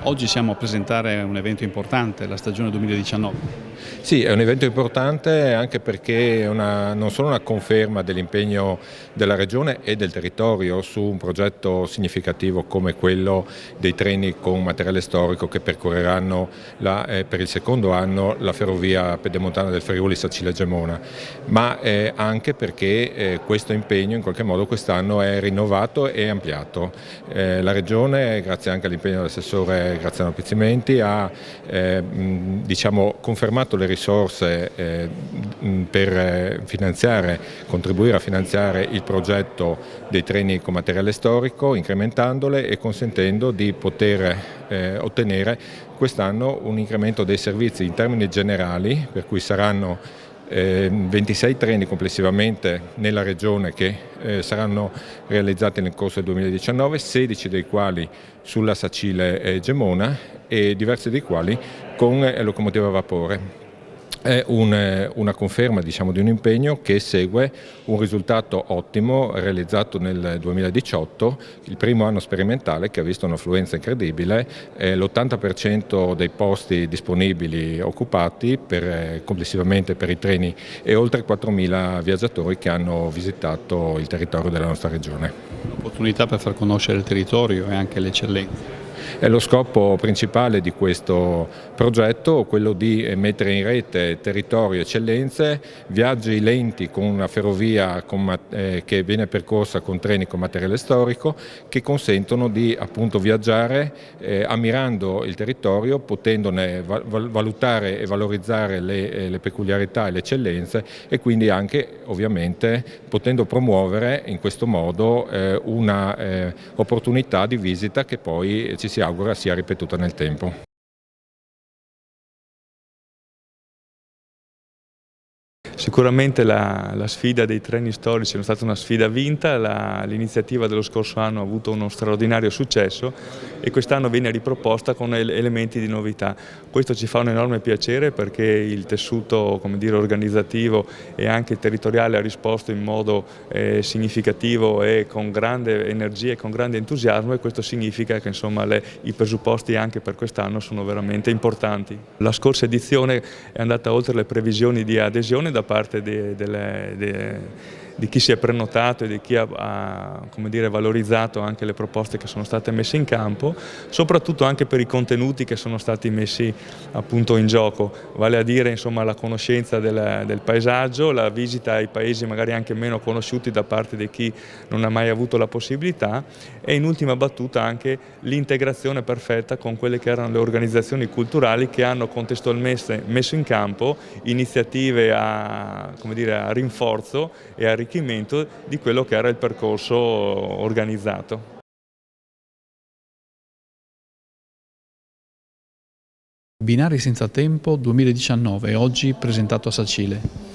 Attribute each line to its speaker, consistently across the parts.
Speaker 1: Oggi siamo a presentare un evento importante, la stagione 2019.
Speaker 2: Sì, è un evento importante anche perché è non solo una conferma dell'impegno della Regione e del territorio su un progetto significativo come quello dei treni con materiale storico che percorreranno per il secondo anno la ferrovia pedemontana del Friuli Sacile-Gemona, ma anche perché questo impegno in qualche modo quest'anno è rinnovato e ampliato. La Regione, grazie anche all'impegno dell'assessore Graziano Pizzimenti, ha confermato le risorse per contribuire a finanziare il progetto dei treni con materiale storico, incrementandole e consentendo di poter ottenere quest'anno un incremento dei servizi in termini generali, per cui saranno 26 treni complessivamente nella regione che saranno realizzati nel corso del 2019, 16 dei quali sulla Sacile Gemona e diversi dei quali con locomotive a vapore. È una conferma di un impegno che segue un risultato ottimo realizzato nel 2018, il primo anno sperimentale che ha visto un'affluenza incredibile, l'80% dei posti disponibili occupati complessivamente per i treni e oltre 4.000 viaggiatori che hanno visitato il territorio della nostra regione.
Speaker 1: Un'opportunità per far conoscere il territorio e anche le eccellenze.
Speaker 2: È lo scopo principale di questo progetto, quello di mettere in rete territorio, eccellenze, viaggi lenti con una ferrovia che viene percorsa con treni con materiale storico, che consentono di viaggiare ammirando il territorio, potendone valutare e valorizzare le peculiarità e le eccellenze e quindi anche ovviamente potendo promuovere in questo modo una opportunità di visita che poi ci si augura sia ripetuta nel tempo.
Speaker 3: Sicuramente la sfida dei treni storici è stata una sfida vinta, l'iniziativa dello scorso anno ha avuto uno straordinario successo e quest'anno viene riproposta con elementi di novità. Questo ci fa un enorme piacere perché il tessuto organizzativo e anche territoriale ha risposto in modo significativo e con grande energia e con grande entusiasmo, e questo significa che i presupposti anche per quest'anno sono veramente importanti. La scorsa edizione è andata oltre le previsioni di adesione da parte di chi si è prenotato e di chi ha valorizzato anche le proposte che sono state messe in campo, soprattutto anche per i contenuti che sono stati messi appunto in gioco, vale a dire la conoscenza del paesaggio, la visita ai paesi magari anche meno conosciuti da parte di chi non ha mai avuto la possibilità e in ultima battuta anche l'integrazione perfetta con quelle che erano le organizzazioni culturali che hanno contestualmente messo in campo iniziative a rinforzo e arricchimento di quello che era il percorso organizzato.
Speaker 1: Binari senza tempo 2019, oggi presentato a Sacile.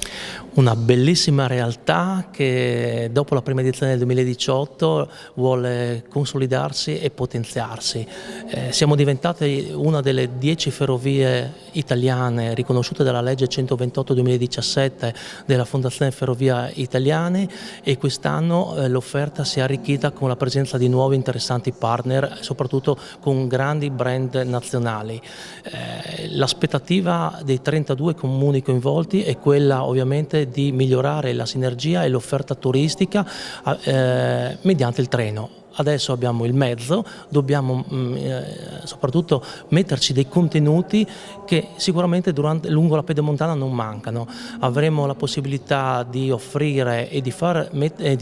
Speaker 4: Una bellissima realtà che dopo la prima edizione del 2018 vuole consolidarsi e potenziarsi. Siamo diventati una delle 10 ferrovie italiane riconosciute dalla legge 128/2017 della Fondazione Ferrovia Italiane e quest'anno l'offerta si è arricchita con la presenza di nuovi interessanti partner, soprattutto con grandi brand nazionali. L'aspettativa dei 32 comuni coinvolti è quella ovviamente di migliorare la sinergia e l'offerta turistica mediante il treno. Adesso abbiamo il mezzo, dobbiamo soprattutto metterci dei contenuti che sicuramente lungo la pedemontana non mancano. Avremo la possibilità di offrire e di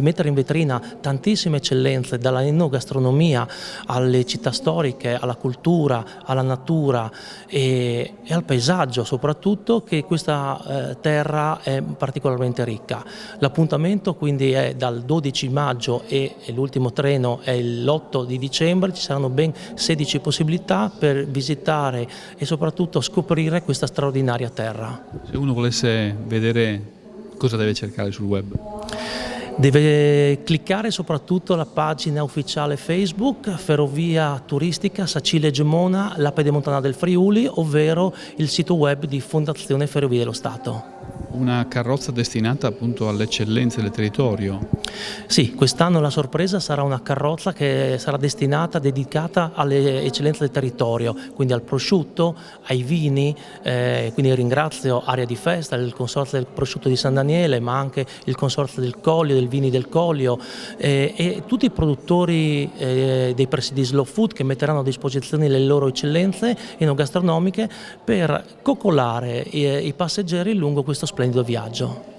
Speaker 4: mettere in vetrina tantissime eccellenze, dalla enogastronomia alle città storiche, alla cultura, alla natura e al paesaggio soprattutto, che questa terra è particolarmente ricca. L'appuntamento quindi è dal 12 maggio e l'ultimo treno è l'8 di dicembre, ci saranno ben 16 possibilità per visitare e soprattutto scoprire questa straordinaria terra.
Speaker 1: Se uno volesse vedere, cosa deve cercare sul web?
Speaker 4: Deve cliccare soprattutto la pagina ufficiale Facebook Ferrovia Turistica Sacile Gemona, la Pedemontana del Friuli, ovvero il sito web di Fondazione Ferrovie dello Stato.
Speaker 1: Una carrozza destinata appunto alle eccellenze del territorio.
Speaker 4: Sì, quest'anno la sorpresa sarà una carrozza che sarà destinata, dedicata alle eccellenze del territorio, quindi al prosciutto, ai vini, quindi ringrazio Area di Festa, il Consorzio del Prosciutto di San Daniele, ma anche il Consorzio del Collio, del Vini del Collio e tutti i produttori dei presidi slow food che metteranno a disposizione le loro eccellenze enogastronomiche per coccolare i passeggeri lungo questo splendido viaggio.